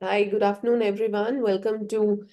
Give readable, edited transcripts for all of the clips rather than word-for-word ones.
Hi, good afternoon, everyone. Welcome to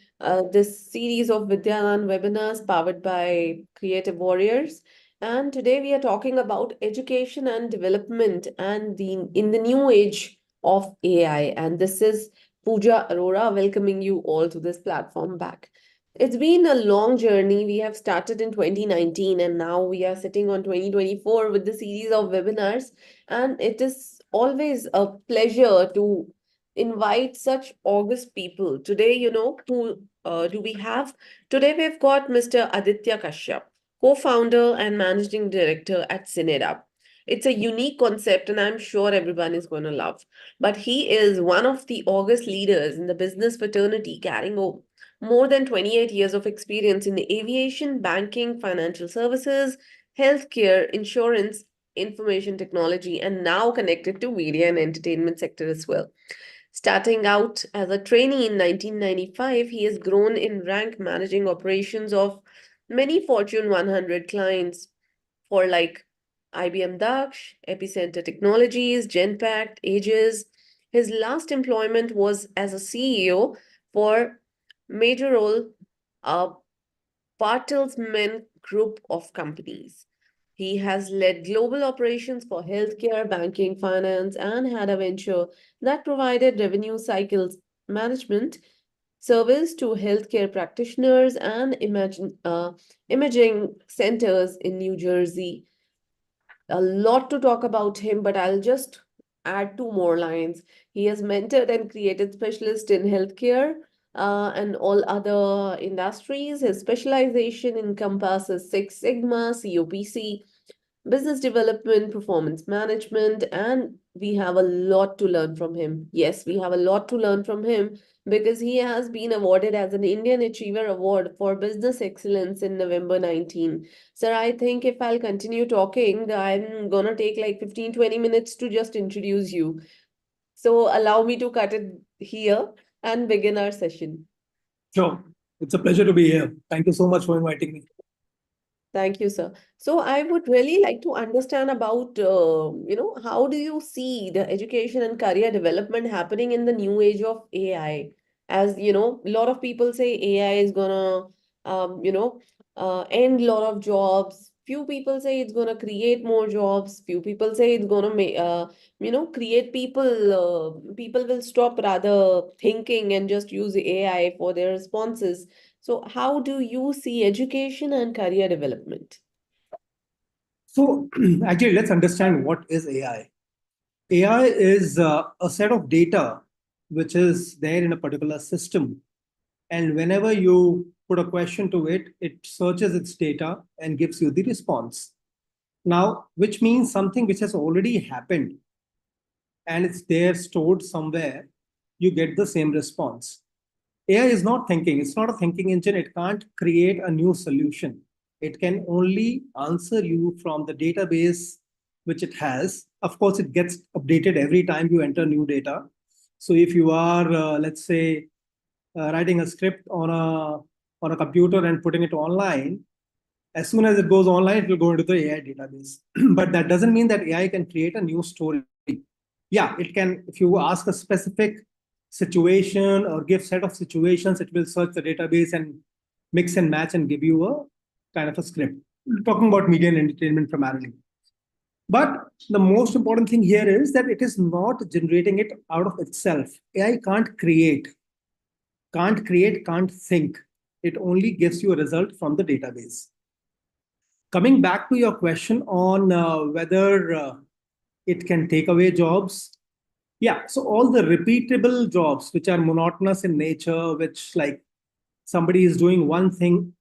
this series of Vidyalan webinars powered by Creative Warriors. And today we are talking about education and development and in the new age of AI. And this is Pooja Arora welcoming you all to this platform back. It's been a long journey. We have started in 2019 and now we are sitting on 2024 with the series of webinars. And it is always a pleasure to invite such august people. Today, who do we have? Today, we've got Mr. Aditya Kashyap, co founder and managing director at Cineda. It's a unique concept, and I'm sure everyone is going to love. But he is one of the august leaders in the business fraternity, carrying more than 28 years of experience in the aviation, banking, financial services, healthcare, insurance, information technology, and now connected to media and entertainment sector as well. Starting out as a trainee in 1995, he has grown in rank managing operations of many Fortune 100 clients for like IBM Daksh, Epicenter Technologies, Genpact, Aegis. His last employment was as a CEO for major role uh, Bartelsmann Group of companies. He has led global operations for healthcare, banking, finance, and had a venture that provided revenue cycles management service to healthcare practitioners and imaging centers in New Jersey. A lot to talk about him, but I'll just add two more lines. He has mentored and created specialists in healthcare and all other industries. His specialization encompasses Six Sigma, COPC, business development, performance management, and we have a lot to learn from him. Yes, we have a lot to learn from him because he has been awarded as an Indian Achiever Award for Business Excellence in November 19. Sir, I think if I'll continue talking, I'm gonna take like 15-20 minutes to just introduce you. So allow me to cut it here and begin our session. Sure. It's a pleasure to be here. Thank you so much for inviting me. Thank you, sir. So I would really like to understand about, how do you see the education and career development happening in the new age of AI? As you know, a lot of people say AI is gonna, end a lot of jobs. Few people say it's gonna create more jobs. Few people say it's gonna make, create people. People will stop rather thinking and just use AI for their responses. So, how do you see education and career development? So, actually, let's understand what is AI. AI is a set of data which is there in a particular system. And whenever you put a question to it, it searches its data and gives you the response. Now, which means something which has already happened and it's there stored somewhere, you get the same response. AI is not thinking, it's not a thinking engine, it can't create a new solution. It can only answer you from the database which it has. Of course, it gets updated every time you enter new data. So if you are, let's say, writing a script on a computer and putting it online, as soon as it goes online, it will go into the AI database. But that doesn't mean that AI can create a new story. Yeah, it can. If you ask a specific situation or give set of situations, it will search the database and mix and match and give you a kind of a script. We're talking about media and entertainment primarily. But the most important thing here is that it is not generating it out of itself. AI can't think. It only gives you a result from the database. Coming back to your question on whether it can take away jobs. Yeah, so all the repeatable jobs which are monotonous in nature, which like somebody is doing one thing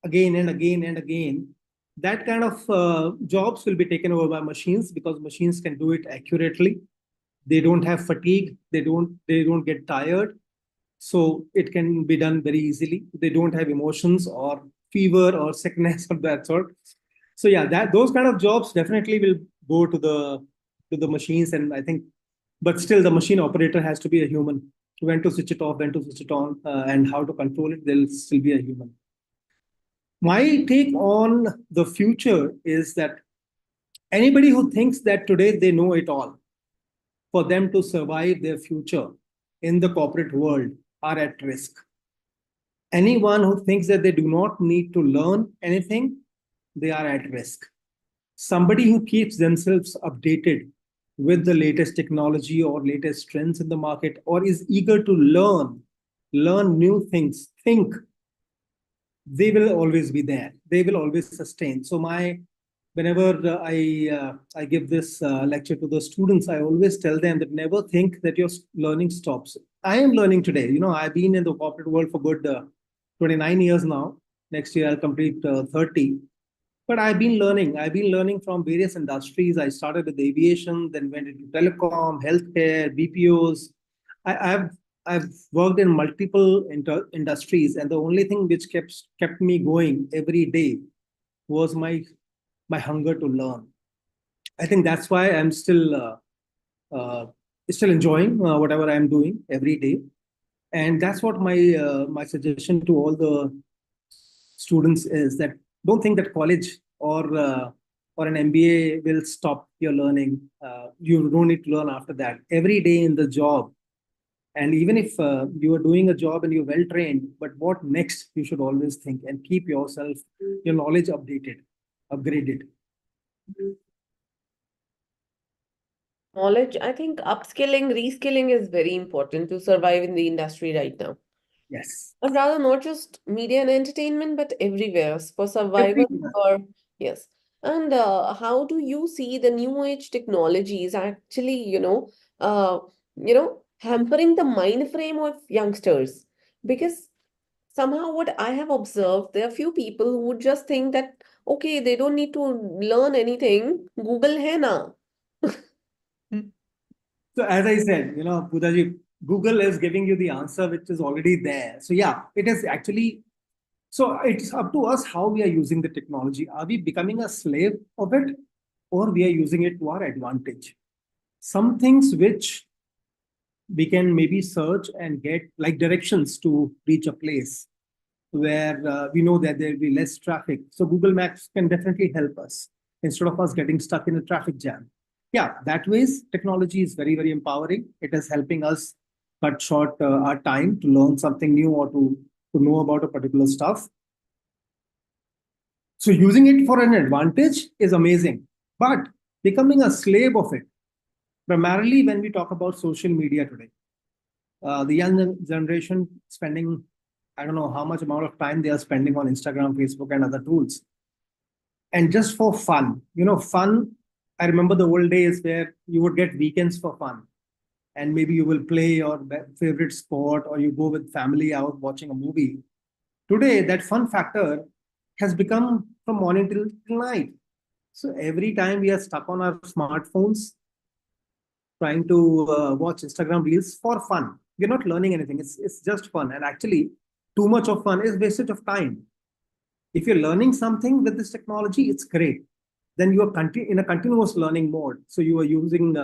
again and again and again, that kind of jobs will be taken over by machines because machines can do it accurately. They don't have fatigue. They don't get tired. So it can be done very easily. They don't have emotions or fever or sickness of that sort. So yeah, that those kind of jobs definitely will go to the machines, and I think, but still the machine operator has to be a human. When to switch it off, when to switch it on, and how to control it, they'll still be a human. My take on the future is that anybody who thinks that today they know it all, for them to survive their future, in the corporate world are at risk. Anyone who thinks that they do not need to learn anything, they are at risk. Somebody who keeps themselves updated with the latest technology or latest trends in the market, or is eager to learn new things, think, they will always be there. They will always sustain. So whenever I give this lecture to the students, I always tell them that never think that your learning stops. I am learning today. I've been in the corporate world for good 29 years now. Next year I'll complete 30. But I've been learning. I've been learning from various industries. I started with aviation, then went into telecom, healthcare, BPOs. I've worked in multiple industries, and the only thing which kept me going every day was my hunger to learn. I think that's why I'm still enjoying whatever I'm doing every day, and that's what my suggestion to all the students is that don't think that college or an MBA will stop your learning. You don't need to learn after that. Every day in the job, and even if you are doing a job and you're well trained, but what next? You should always think and keep yourself, your knowledge updated, upgraded. Knowledge, I think upskilling, reskilling is very important to survive in the industry right now. Yes. And rather not just media and entertainment, but everywhere for survival Everywhere. or yes. And how do you see the new age technologies actually, hampering the mind frame of youngsters? Because somehow what I have observed, there are few people who would just think that, okay, they don't need to learn anything. Google hai na. So as I said, Budaji, Google is giving you the answer which is already there. So yeah, it is actually. So it's up to us how we are using the technology. Are we becoming a slave of it, or we are using it to our advantage? Some things which we can maybe search and get like directions to reach a place where we know that there will be less traffic. So Google Maps can definitely help us instead of us getting stuck in a traffic jam. Yeah, that ways technology is very, very empowering. It is helping us cut short our time to learn something new or to know about a particular stuff. So using it for an advantage is amazing, but becoming a slave of it, primarily when we talk about social media today, the young generation spending, I don't know how much amount of time they are spending on Instagram, Facebook, and other tools. And just for fun, fun. I remember the old days where you would get weekends for fun. And maybe you will play your favorite sport or you go with family out watching a movie. Today, that fun factor has become from morning till night. So every time we are stuck on our smartphones, trying to watch Instagram reels for fun. We're not learning anything. It's just fun. And actually, too much of fun is wastage of time. If you're learning something with this technology, it's great. Then you are in a continuous learning mode. So you are using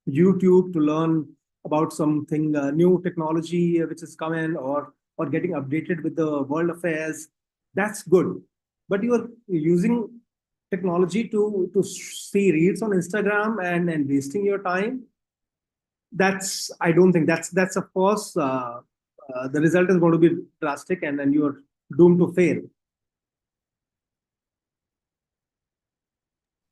YouTube to learn about something new technology which is coming, or getting updated with the world affairs. That's good. But you are using technology to see reels on Instagram and wasting your time. I don't think that's of course the result is going to be drastic, and then you're doomed to fail.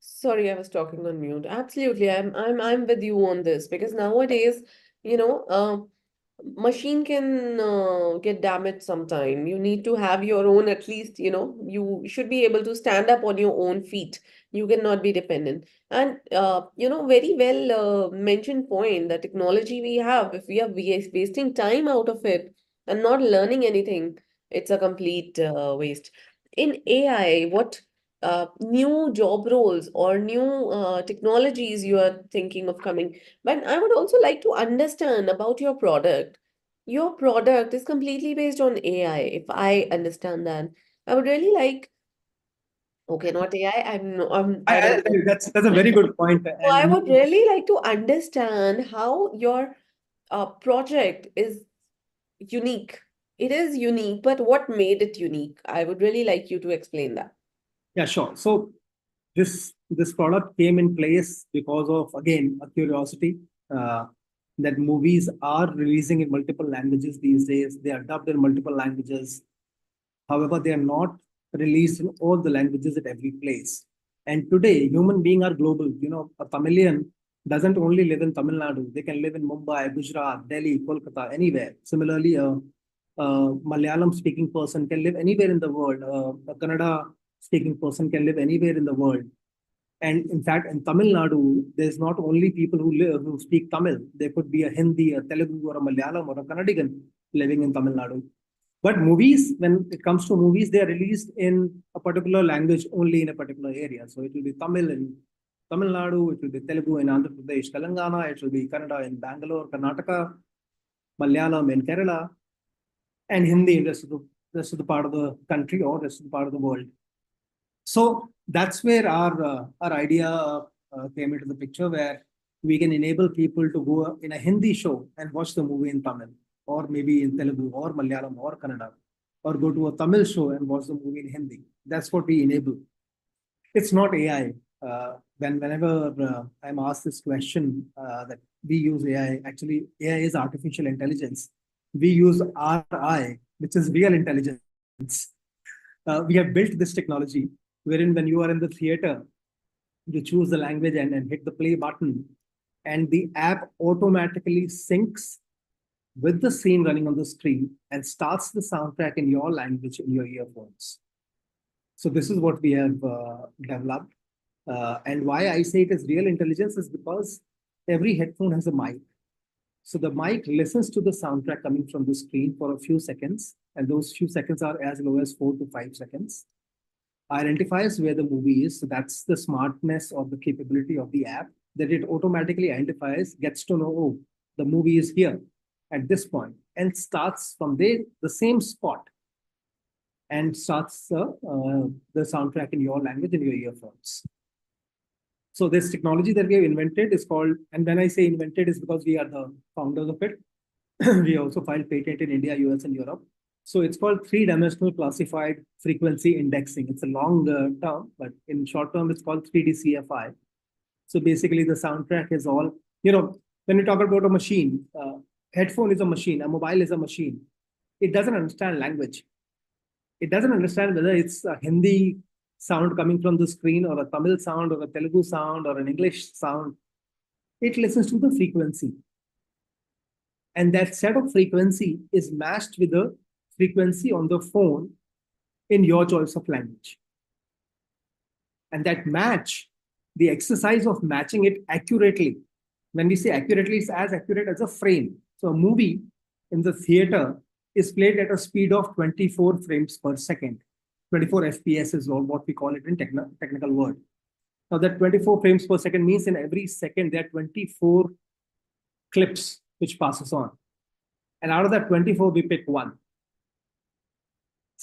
Sorry, I was talking on mute. Absolutely, I'm with you on this because nowadays, you know, machine can get damaged sometime. You need to have your own, at least, you should be able to stand up on your own feet. You cannot be dependent. And very well mentioned point, the technology we have, if we are wasting time out of it and not learning anything, it's a complete waste. In AI, what new job roles or new technologies you are thinking of coming? But I would also like to understand about your product. Your product is completely based on AI, if I understand that. I would really like, okay, not AI, I don't know. That's a very good point, So I and would really like to understand how your project is unique. It is unique, but what made it unique? I would really like you to explain that. yeah, sure. So this product came in place because of, again, a curiosity. Uh, that movies are releasing in multiple languages these days. They are dubbed in multiple languages. However, they are not released in all the languages at every place. And today, human beings are global. A Tamilian doesn't only live in Tamil Nadu. They can live in Mumbai, Gujarat, Delhi, Kolkata, anywhere. Similarly, a Malayalam speaking person can live anywhere in the world. A Kannada speaking person can live anywhere in the world. And in fact, in Tamil Nadu, there's not only people who speak Tamil. There could be a Hindi, a Telugu, or a Malayalam, or a Kannadigan living in Tamil Nadu. But movies, when it comes to movies, they are released in a particular language only in a particular area. So it will be Tamil in Tamil Nadu, it will be Telugu in Andhra Pradesh, Telangana, it will be Kannada in Bangalore, Karnataka, Malayalam in Kerala, and Hindi in rest of the part of the country or rest of the part of the world. So that's where our idea came into the picture, where we can enable people to go in a Hindi show and watch the movie in Tamil, or maybe in Telugu, or Malayalam, or Kannada, or go to a Tamil show and watch the movie in Hindi. That's what we enable. It's not AI. Whenever I'm asked this question that we use AI, actually AI is artificial intelligence. We use RI, which is real intelligence. We have built this technology wherein when you are in the theater, you choose the language and hit the play button, and the app automatically syncs with the scene running on the screen and starts the soundtrack in your language in your earphones. So this is what we have developed. And why I say it is real intelligence is because every headphone has a mic. So the mic listens to the soundtrack coming from the screen for a few seconds, and those few seconds are as low as 4 to 5 seconds. Identifies where the movie is. So that's the smartness or the capability of the app, that it automatically identifies, gets to know, oh, the movie is here at this point, and starts from there, the same spot, and starts the soundtrack in your language in your earphones. So this technology that we have invented is called, and when I say invented is because we are the founders of it. We also filed patent in India, US, and Europe. So it's called three-dimensional classified frequency indexing. It's a long term, but in short term, it's called 3D CFI. So basically, the soundtrack is all, when we talk about a machine, headphone is a machine, a mobile is a machine. It doesn't understand language. It doesn't understand whether it's a Hindi sound coming from the screen, or a Tamil sound, or a Telugu sound, or an English sound. It listens to the frequency. And that set of frequency is matched with the frequency on the phone in your choice of language. And that match, the exercise of matching it accurately, when we say accurately, it's as accurate as a frame. So a movie in the theater is played at a speed of 24 frames per second. 24 FPS is what we call it in technical word. Now that 24 frames per second means in every second there are 24 clips which passes on. And out of that 24, we pick one.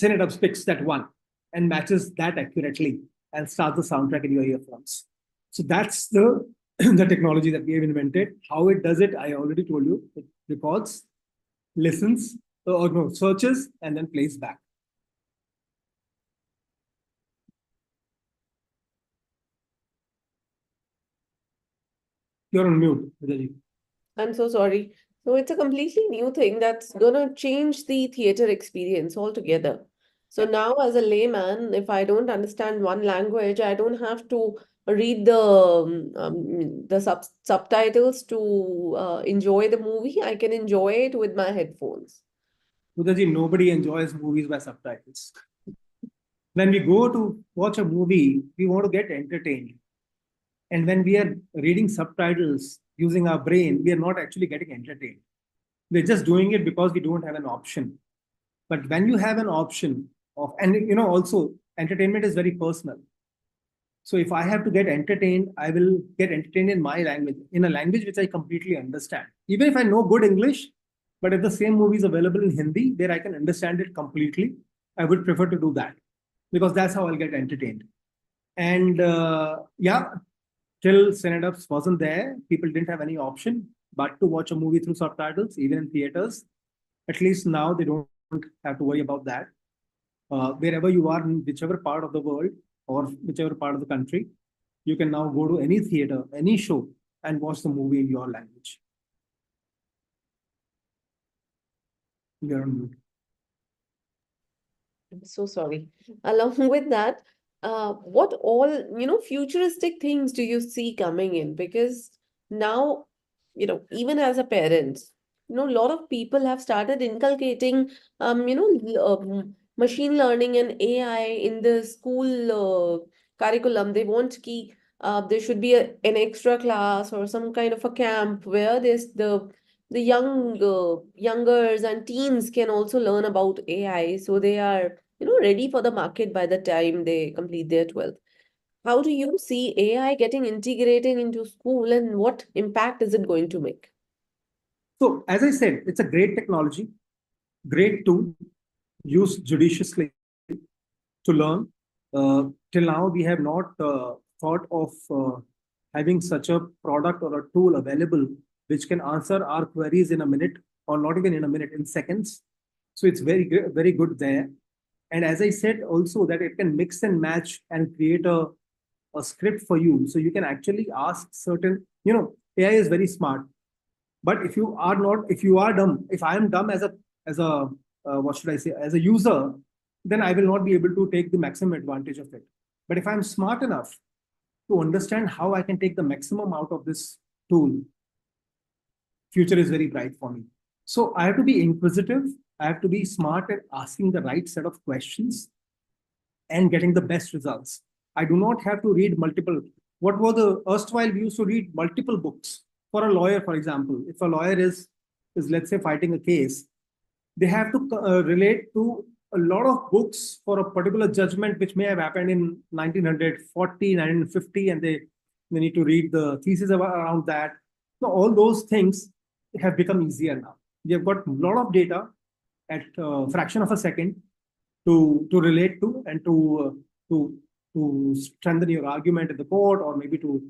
Cinedubs picks that one and matches that accurately and starts the soundtrack in your earphones. So that's the technology that we have invented. How it does it, I already told you. It records, listens, searches, and then plays back. You're on mute, Vidaji. I'm so sorry. So it's a completely new thing that's gonna change the theater experience altogether. So now, as a layman, if I don't understand one language, I don't have to read the subtitles to enjoy the movie. I can enjoy it with my headphones. Vidaji, nobody enjoys movies by subtitles. When we go to watch a movie, we want to get entertained. And when we are reading subtitles using our brain, we are not actually getting entertained. We're just doing it because we don't have an option. But when you have an option of, and also entertainment is very personal. So if I have to get entertained, I will get entertained in my language, in a language which I completely understand. Even if I know good English, but if the same movie is available in Hindi, where I can understand it completely, I would prefer to do that, because that's how I'll get entertained. And till Cinedubs wasn't there, people didn't have any option but to watch a movie through subtitles, even in theaters. At least now they don't have to worry about that. Wherever you are, in whichever part of the world or whichever part of the country, you can now go to any theater, any show, and watch the movie in your language. You're on mute. I'm so sorry. Along with that, what all, futuristic things do you see coming in? Because now, even as a parent, a lot of people have started inculcating, machine learning and AI in the school curriculum. They want there should be an extra class or some kind of a camp where the youngers and teens can also learn about AI, so they are ready for the market by the time they complete their 12th. How do you see AI getting integrated into school and what impact is it going to make? So, as I said, it's a great technology, great tool, used judiciously to learn. Till now, we have not thought of having such a product or a tool available which can answer our queries in a minute, or not even in a minute, in seconds. So it's very good there. And as I said also, that it can mix and match and create a script for you. So you can actually ask certain, AI is very smart. But if you are not, if you are dumb, if I am dumb as a what should I say, as a user, then I will not be able to take the maximum advantage of it. But if I'm smart enough to understand how I can take the maximum out of this tool, future is very bright for me. So I have to be inquisitive. I have to be smart at asking the right set of questions and getting the best results. I do not have to read multiple. What were the erstwhile we used to read multiple books for a lawyer, for example. If a lawyer is let's say fighting a case, they have to relate to a lot of books for a particular judgment which may have happened in 1940, 1950, and they need to read the thesis around that. So all those things have become easier now. We have got a lot of data at a fraction of a second to relate to and to strengthen your argument in the court, or maybe to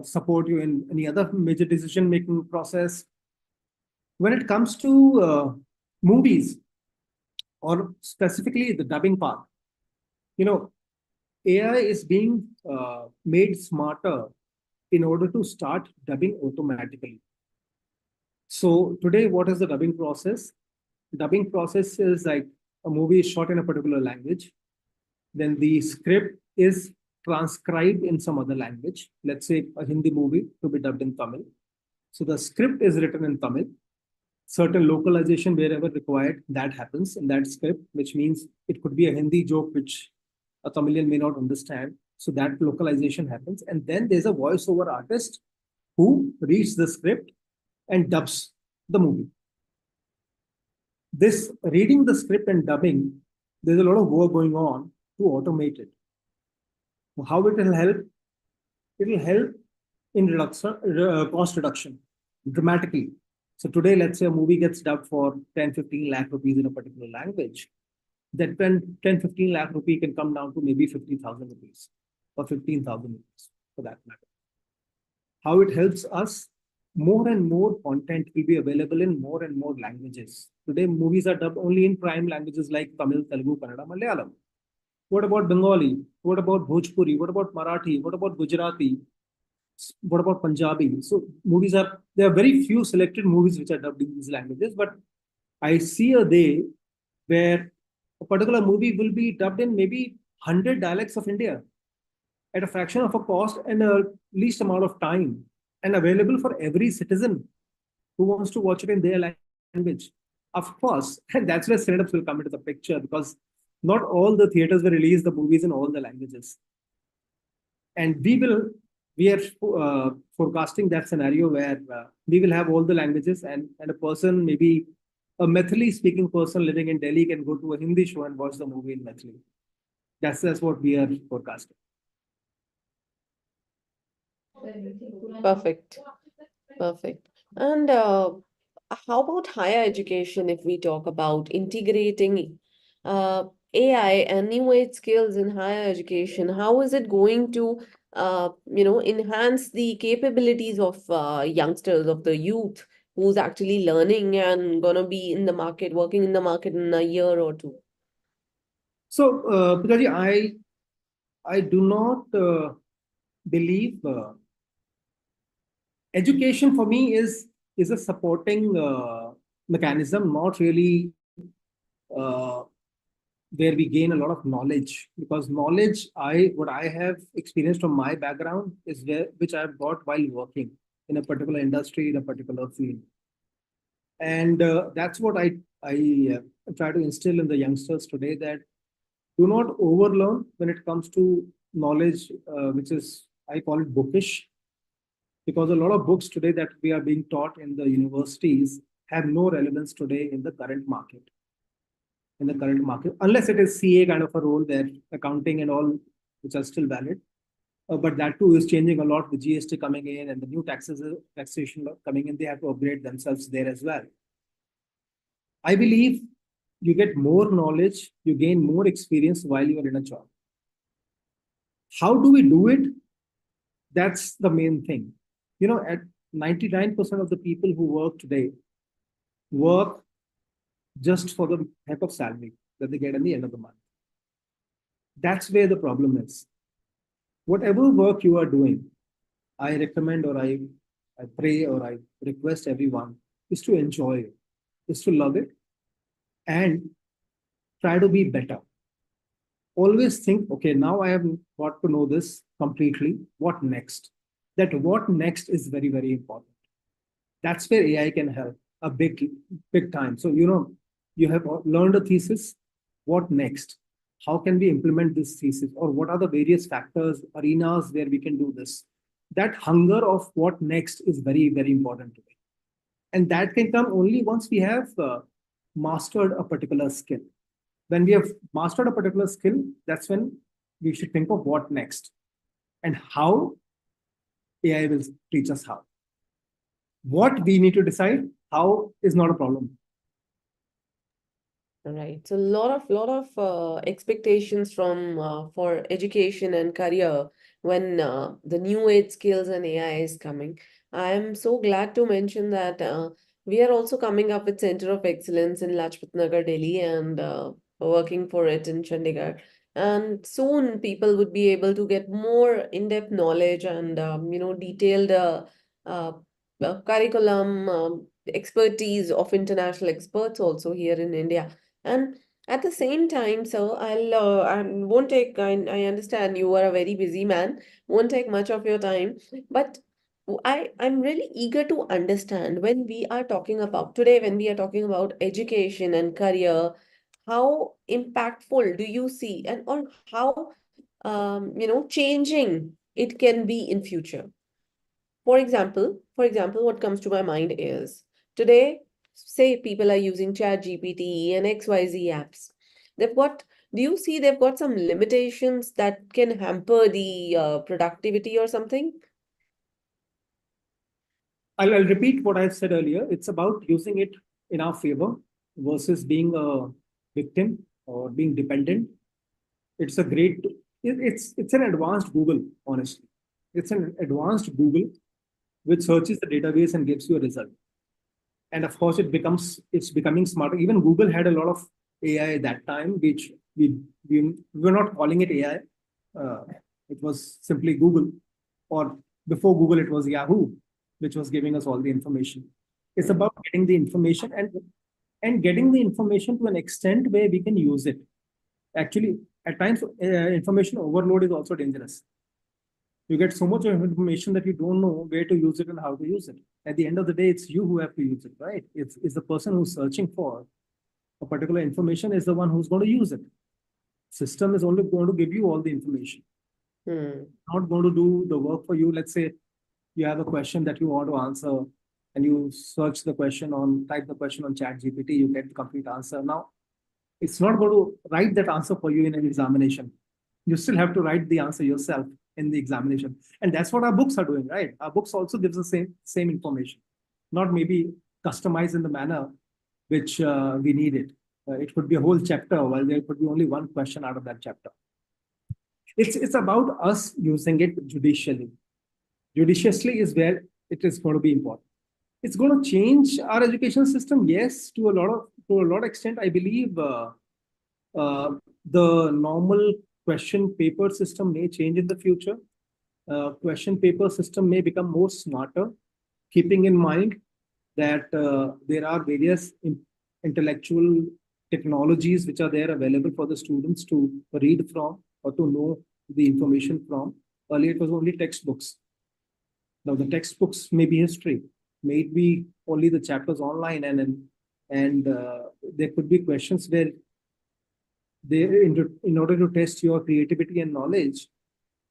support you in any other major decision making process. When it comes to movies, or specifically the dubbing part, you know, AI is being made smarter in order to start dubbing automatically. So today, what is the dubbing process? Dubbing process is like a movie is shot in a particular language, then the script is transcribed in some other language, let's say a Hindi movie to be dubbed in Tamil. So the script is written in Tamil. Certain localization wherever required, that happens in that script, which means it could be a Hindi joke which a Tamilian may not understand. So that localization happens. And then there's a voiceover artist who reads the script and dubs the movie. This reading the script and dubbing, there's a lot of work going on to automate it. How it will help? It will help in cost reduction dramatically. So today, let's say a movie gets dubbed for 10, 15 lakh rupees in a particular language. That 10, 15 lakh rupee can come down to maybe 50,000 rupees or 15,000 rupees for that matter. How it helps us? More and more content will be available in more and more languages. Today, movies are dubbed only in prime languages like Tamil, Telugu, Kannada, Malayalam. What about Bengali? What about Bhojpuri? What about Marathi? What about Gujarati? What about Punjabi? So there are very few selected movies which are dubbed in these languages, but I see a day where a particular movie will be dubbed in maybe 100 dialects of India at a fraction of a cost and a least amount of time, and available for every citizen who wants to watch it in their language. Of course, and that's where Cinedubs will come into the picture, because not all the theaters will release the movies in all the languages. And we are forecasting that scenario where we will have all the languages, and a person, maybe a Maithili speaking person living in Delhi, can go to a Hindi show and watch the movie in Maithili. That's what we are forecasting. Perfect. Perfect. And how about higher education if we talk about integrating AI and new age skills in higher education? How is it going to enhance the capabilities of youngsters, of the youth who's actually learning and gonna be in the market, working in the market in a year or two? So, Pitaji, I do not believe education for me is a supporting mechanism, not really uh, where we gain a lot of knowledge. Because knowledge, what I have experienced from my background is which I've got while working in a particular industry, in a particular field. And that's what I try to instill in the youngsters today, that do not overlearn when it comes to knowledge, which is, I call it bookish, because a lot of books today that we are being taught in the universities have no relevance today in the current market. Unless it is CA kind of a role there, accounting and all, which are still valid. But that too is changing a lot with GST coming in and the new taxation coming in. They have to upgrade themselves there as well. I believe you get more knowledge, you gain more experience while you are in a job. How do we do it? That's the main thing. At 99% of the people who work today work just for the heck of salary that they get at the end of the month. That's where the problem is. Whatever work you are doing, I recommend, or I pray, or I request everyone is to enjoy it, is to love it, and try to be better. Always think, okay, now I have got to know this completely. What next? That what next is very, very important. That's where AI can help a big time. So, you have learned a thesis. What next? How can we implement this thesis? Or what are the various factors, arenas where we can do this? That hunger of what next is very, very important to me. And that can come only once we have mastered a particular skill. When we have mastered a particular skill, that's when we should think of what next and how AI will teach us how. What we need to decide, how is not a problem. Right. So a lot of expectations from for education and career when the new age skills and AI is coming. I am so glad to mention that we are also coming up with Center of Excellence in Lajpat Nagar, Delhi, and working for it in Chandigarh. And soon people would be able to get more in-depth knowledge and detailed uh, curriculum expertise of international experts also here in India. And at the same time, sir, I won't take, I understand you are a very busy man, won't take much of your time, but I'm really eager to understand when we are talking about today, when we are talking about education and career, how impactful do you see and or how, changing it can be in future? For example, what comes to my mind is today, say people are using ChatGPT and XYZ apps. They've got, do you see they've got some limitations that can hamper the productivity or something? I'll repeat what I've said earlier. It's about using it in our favor versus being a victim or being dependent. It's a great, it's an advanced Google, honestly. It's an advanced Google which searches the database and gives you a result. And of course, it's becoming smarter. Even Google had a lot of AI at that time, which we were not calling it AI. It was simply Google, or before Google, it was Yahoo, which was giving us all the information. It's about getting the information and getting the information to an extent where we can use it. Actually, at times, information overload is also dangerous. You get so much of information that you don't know where to use it and how to use it. At the end of the day, it's you who have to use it, right? It's the person who's searching for a particular information is the one who's going to use it. System is only going to give you all the information. Not going to do the work for you. Let's say you have a question that you want to answer and you search the question type the question on ChatGPT, you get the complete answer. Now, it's not going to write that answer for you in an examination. You still have to write the answer yourself in the examination. And that's what our books are doing, right? Our books also gives the same information, not maybe customized in the manner which we need it. It could be a whole chapter, while there could be only one question out of that chapter. It's about us using it judicially. Judiciously is where it is going to be important. It's going to change our education system, yes, to a lot extent. I believe the normal question paper system may change in the future. Question paper system may become more smarter, keeping in mind that there are various intellectual technologies which are there available for the students to read from or to know the information from. Earlier, it was only textbooks. Now, the textbooks may be history, may be only the chapters online, and there could be questions where they, in order to test your creativity and knowledge,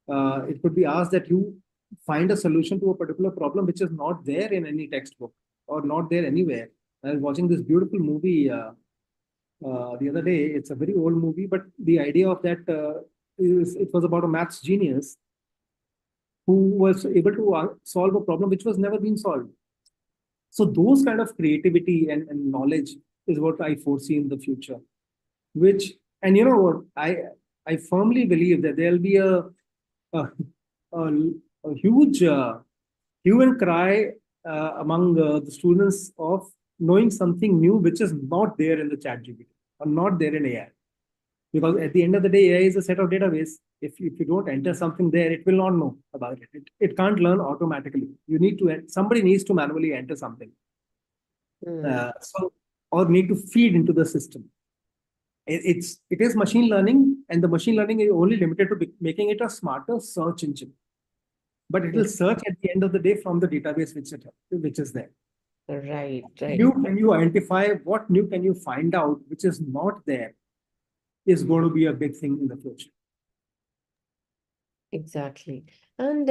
it could be asked that you find a solution to a particular problem which is not there in any textbook or not there anywhere. I was watching this beautiful movie the other day. It's a very old movie, but the idea of that is it was about a maths genius who was able to solve a problem which was never been solved. So those kind of creativity and knowledge is what I foresee in the future. Which, and you know what, I firmly believe that there'll be a, a huge hue and cry among the students of knowing something new which is not there in the chat GPT or not there in AI. Because at the end of the day, AI is a set of database. If you don't enter something there, it will not know about it. It can't learn automatically. You need to, somebody needs to manually enter something. So, or need to feed into the system. It is machine learning, and the machine learning is only limited to making it a smarter search engine. But it will search at the end of the day from the database which is there. Right, right. New can you identify, what new can you find out which is not there, is going to be a big thing in the future. Exactly. And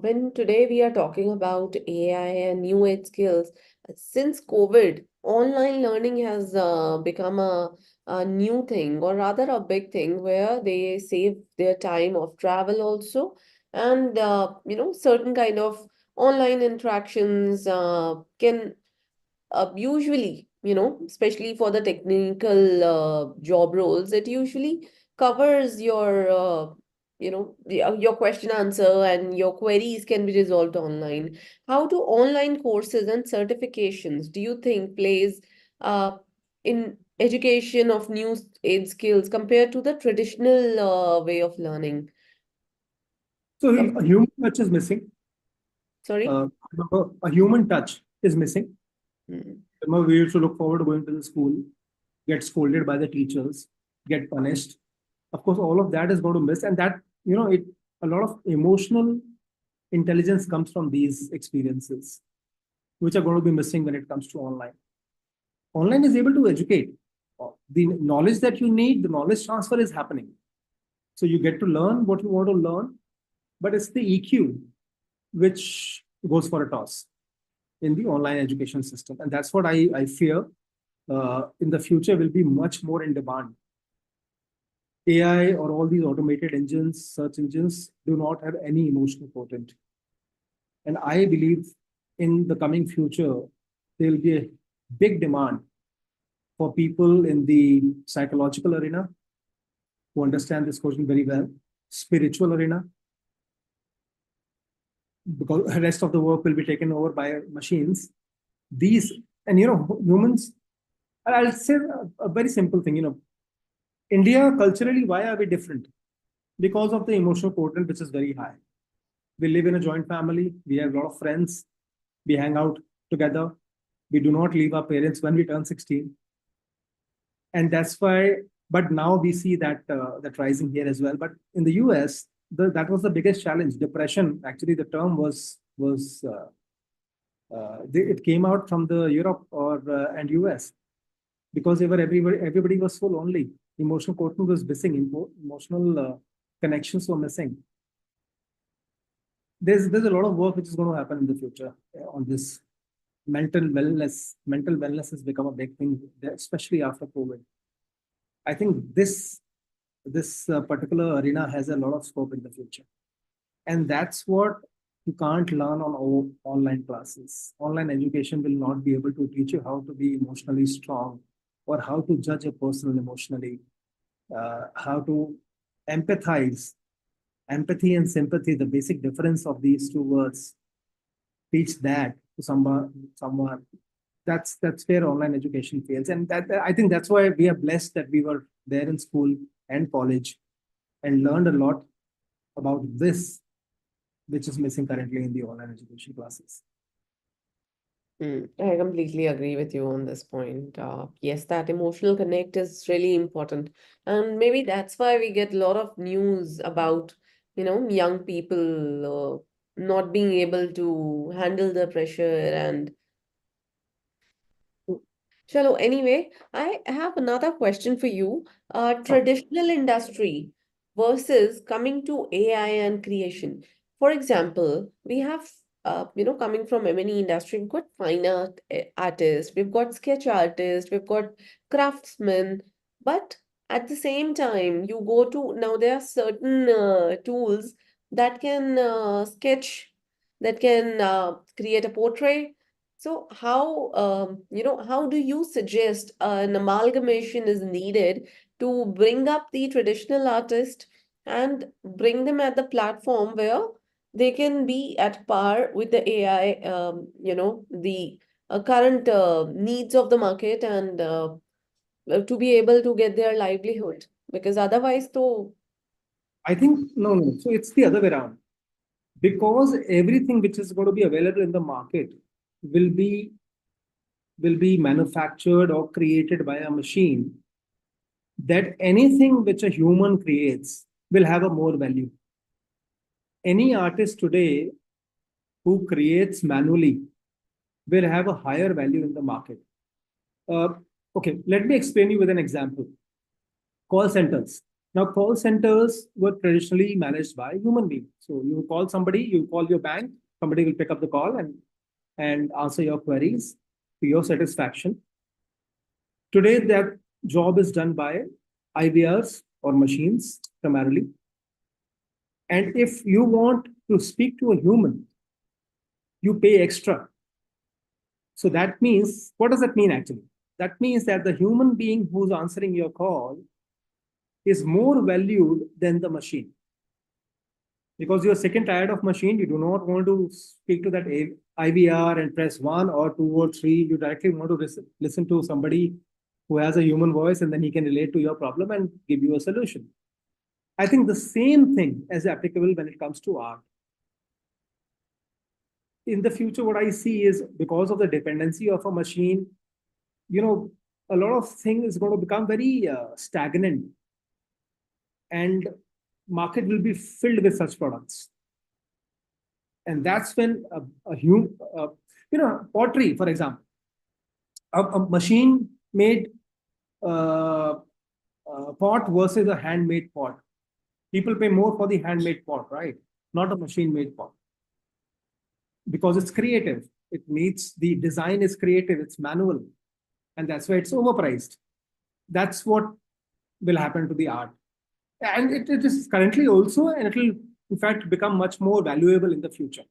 when today we are talking about AI and new age skills, since COVID, online learning has become a new thing, or rather a big thing, where they save their time of travel also, and certain kind of online interactions can usually, especially for the technical job roles, it usually covers your, your question answer, and your queries can be resolved online. How do online courses and certifications do you think plays in education of new age skills compared to the traditional way of learning? So Com- a human touch is missing. Sorry? A human touch is missing. Mm. Remember, we used to look forward to going to the school, get scolded by the teachers, get punished. Of course, all of that is going to miss, and that, it, a lot of emotional intelligence comes from these experiences, which are going to be missing when it comes to online. Online is able to educate. The knowledge that you need, the knowledge transfer is happening. So you get to learn what you want to learn, but it's the EQ which goes for a toss in the online education system. And that's what I fear in the future will be much more in demand. AI or all these automated engines, search engines, do not have any emotional content. And I believe in the coming future, there will be a big demand for people in the psychological arena who understand this question very well, spiritual arena, because the rest of the work will be taken over by machines. These, and humans, I'll say a very simple thing, India culturally, why are we different? Because of the emotional quotient, which is very high. We live in a joint family, we have a lot of friends, we hang out together, we do not leave our parents when we turn 16. And that's why, but now we see that that rising here as well. But in the US, that was the biggest challenge. Depression, actually, the term it came out from the Europe or and US, because everybody was so lonely. Emotional quotient was missing. Emotional connections were missing. There's a lot of work which is going to happen in the future on this. Mental wellness. Mental wellness has become a big thing, especially after COVID. I think this particular arena has a lot of scope in the future, and that's what you can't learn on online classes. Online education will not be able to teach you how to be emotionally strong, or how to judge a person emotionally, how to empathize. Empathy and sympathy, the basic difference of these two words, teach that to someone. That's where online education fails, and I think that's why we are blessed that we were there in school and college and learned a lot about this, which is missing currently in the online education classes. I completely agree with you on this point. Yes, that emotional connect is really important. And maybe that's why we get a lot of news about, young people not being able to handle the pressure and Chalo, anyway, I have another question for you. Traditional industry versus coming to AI and creation. For example, we have, coming from M&E industry, we've got fine art artists, we've got sketch artists, we've got craftsmen, but at the same time, you go to, now there are certain tools that can sketch, that can create a portrait. So how do you suggest an amalgamation is needed to bring up the traditional artist and bring them at the platform where they can be at par with the AI, the current needs of the market and to be able to get their livelihood? Because otherwise, though, I think no. So it's the other way around. Because everything which is going to be available in the market will be will be manufactured or created by a machine, that anything which a human creates will have a more value. Any artist today who creates manually will have a higher value in the market. Uh, okay, let me explain you with an example. Call centers. Now, call centers were traditionally managed by human beings. So you call somebody, you call your bank, somebody will pick up the call and answer your queries to your satisfaction. Today, that job is done by IVRs or machines primarily. And if you want to speak to a human, you pay extra. So that means, what does that mean actually? That means that the human being who's answering your call is more valued than the machine. Because you're sick and tired of machine, you do not want to speak to that IVR and press 1 or 2 or 3. You directly want to listen to somebody who has a human voice, and then he can relate to your problem and give you a solution. I think the same thing is applicable when it comes to art. In the future, what I see is, because of the dependency of a machine, a lot of things is going to become very stagnant, and market will be filled with such products. And that's when a human, pottery, for example, a machine made uh, pot versus a handmade pot. People pay more for the handmade pot, right? Not a machine made pot. Because it's creative. It needs, the design is creative, it's manual. And that's why it's overpriced. That's what will happen to the art. And it is currently also, and it will in fact become much more valuable in the future.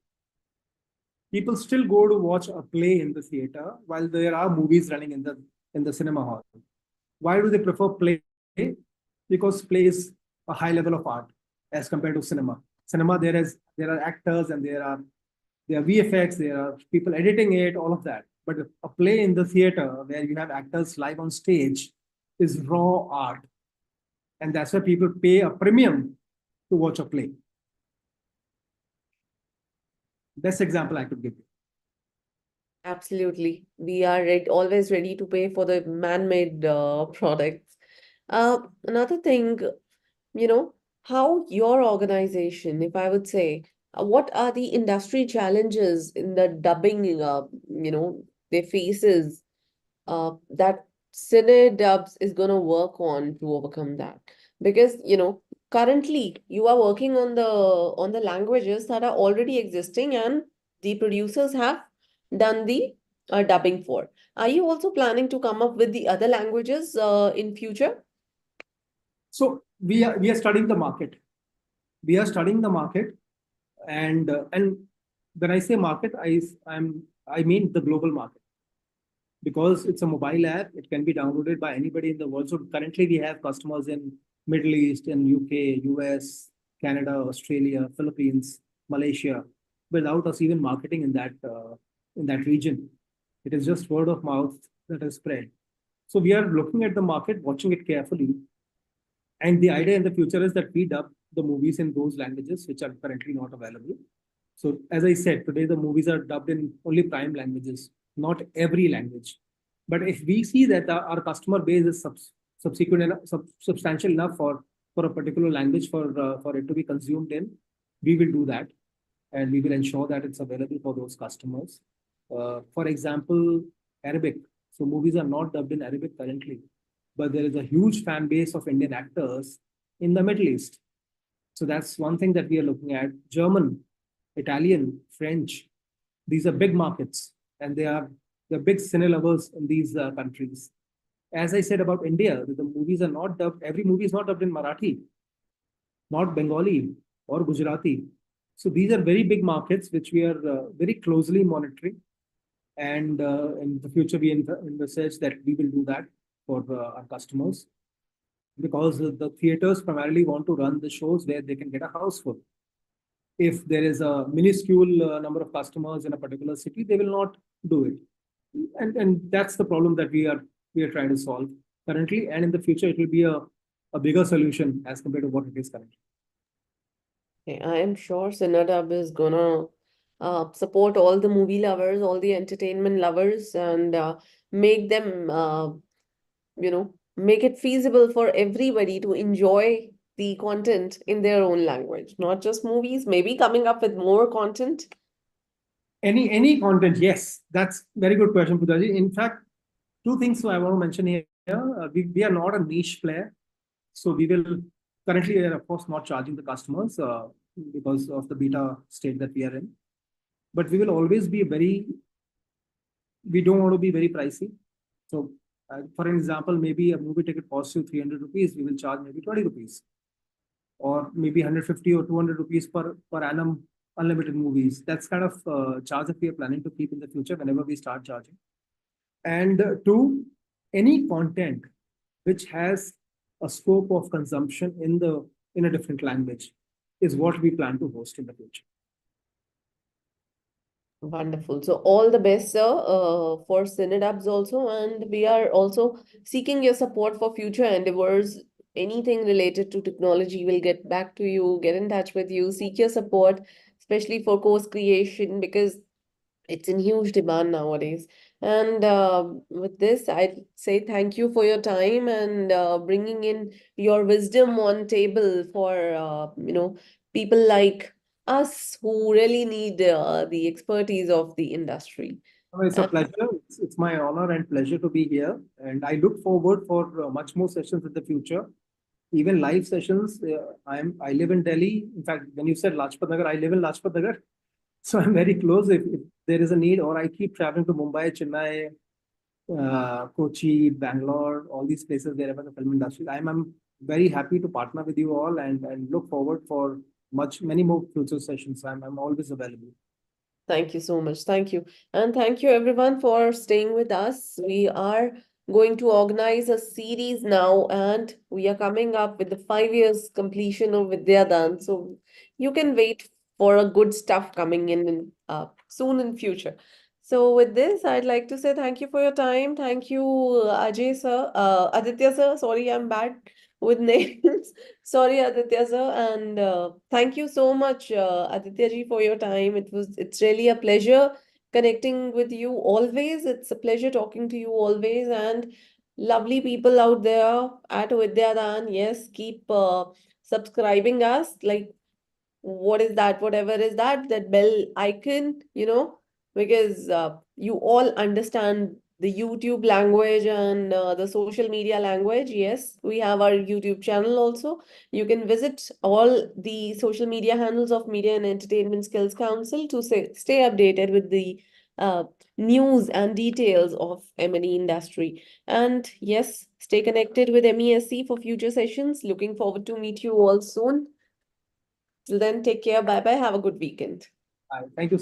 People still go to watch a play in the theater while there are movies running in the cinema hall. Why do they prefer play? Because play is a high level of art as compared to cinema. Cinema, there are actors and there are VFX, there are people editing it, all of that. But a play in the theater where you have actors live on stage is raw art. And that's why people pay a premium to watch a play. Best example I could give you. absolutely. We are always ready to pay for the man-made products. Another thing, how your organization, if I would say, what are the industry challenges in the dubbing, they faces that Cine Dubs is going to work on to overcome that? Because, currently you are working on the languages that are already existing and the producers have done the dubbing for. Are you also planning to come up with the other languages in future? So we are studying the market. We are studying the market, and when I say market, I mean the global market, because it's a mobile app. It can be downloaded by anybody in the world. So currently we have customers in Middle East, in UK, US, Canada, Australia, Philippines, Malaysia, without us even marketing in that region. It is just word of mouth that is spread. So we are looking at the market, watching it carefully, and the idea in the future is that we dub the movies in those languages which are currently not available. So as I said, today the movies are dubbed in only prime languages, not every language. But if we see that our customer base is subsequent enough, substantial enough for a particular language for it to be consumed in, we will do that, and we will ensure that it's available for those customers. For example, Arabic. So movies are not dubbed in Arabic currently, but there is a huge fan base of Indian actors in the Middle East. So that's one thing that we are looking at. German, Italian, French, these are big markets, and they're big cine lovers in these countries. As I said about India, the movies are not dubbed. Every movie is not dubbed in Marathi, not Bengali or Gujarati. So these are very big markets which we are very closely monitoring. And in the future, we envisage that we will do that for our customers, because the theaters primarily want to run the shows where they can get a house full. If there is a minuscule number of customers in a particular city, they will not do it. And that's the problem that we are trying to solve currently. And in the future, it will be a bigger solution as compared to what it is currently. Okay, I am sure Cinedub is gonna support all the movie lovers, all the entertainment lovers, and make them, make it feasible for everybody to enjoy the content in their own language, not just movies, maybe coming up with more content. Any content, yes, that's very good question, Poojaji. In fact, two things I want to mention here. We are not a niche player, so we will currently, we are of course not charging the customers because of the beta state that we are in. But we will always be we don't want to be very pricey. So, for an example, maybe a movie ticket costs you 300 rupees, we will charge maybe 20 rupees, or maybe 150 or 200 rupees per annum unlimited movies. That's kind of charge that we are planning to keep in the future whenever we start charging. And two, any content which has a scope of consumption in a different language is what we plan to host in the future. Wonderful. So all the best, sir, for Cinedubs also, and we are also seeking your support for future endeavors. Anything related to technology, we'll get back to you, get in touch with you, seek your support, especially for course creation, because it's in huge demand nowadays. And with this, I'd say thank you for your time and bringing in your wisdom on table for people like us who really need the expertise of the industry. It's a pleasure. It's my honor and pleasure to be here, and I look forward for much more sessions in the future, even live sessions. I live in Delhi. In fact, when you said Lajpat Nagar, I live in Lajpat Nagar. So I'm very close if there is a need, or I keep traveling to Mumbai, Chennai, Kochi, Bangalore, all these places wherever the film industry. I'm very happy to partner with you all, and look forward for many more future sessions. I'm always available. Thank you so much. Thank you. And thank you everyone for staying with us. We are going to organize a series now, and we are coming up with the 5 years completion of Vidyadan. So you can wait for a good stuff coming in soon in future. So with this, I'd like to say thank you for your time. Thank you, Ajay sir, Aditya sir. Sorry, I'm bad with names. Sorry, Aditya sir, and thank you so much, Aditya ji, for your time. It's really a pleasure connecting with you always. It's a pleasure talking to you always, and lovely people out there at Vidyadan. Yes, keep subscribing us. Like, what is that? Whatever is that bell icon, because you all understand the YouTube language and the social media language. Yes, we have our YouTube channel also. You can visit all the social media handles of Media and Entertainment Skills Council to stay updated with the news and details of M&E industry. And yes, stay connected with MESC for future sessions. Looking forward to meet you all soon. Till then, take care. Bye bye. Have a good weekend. Thank you.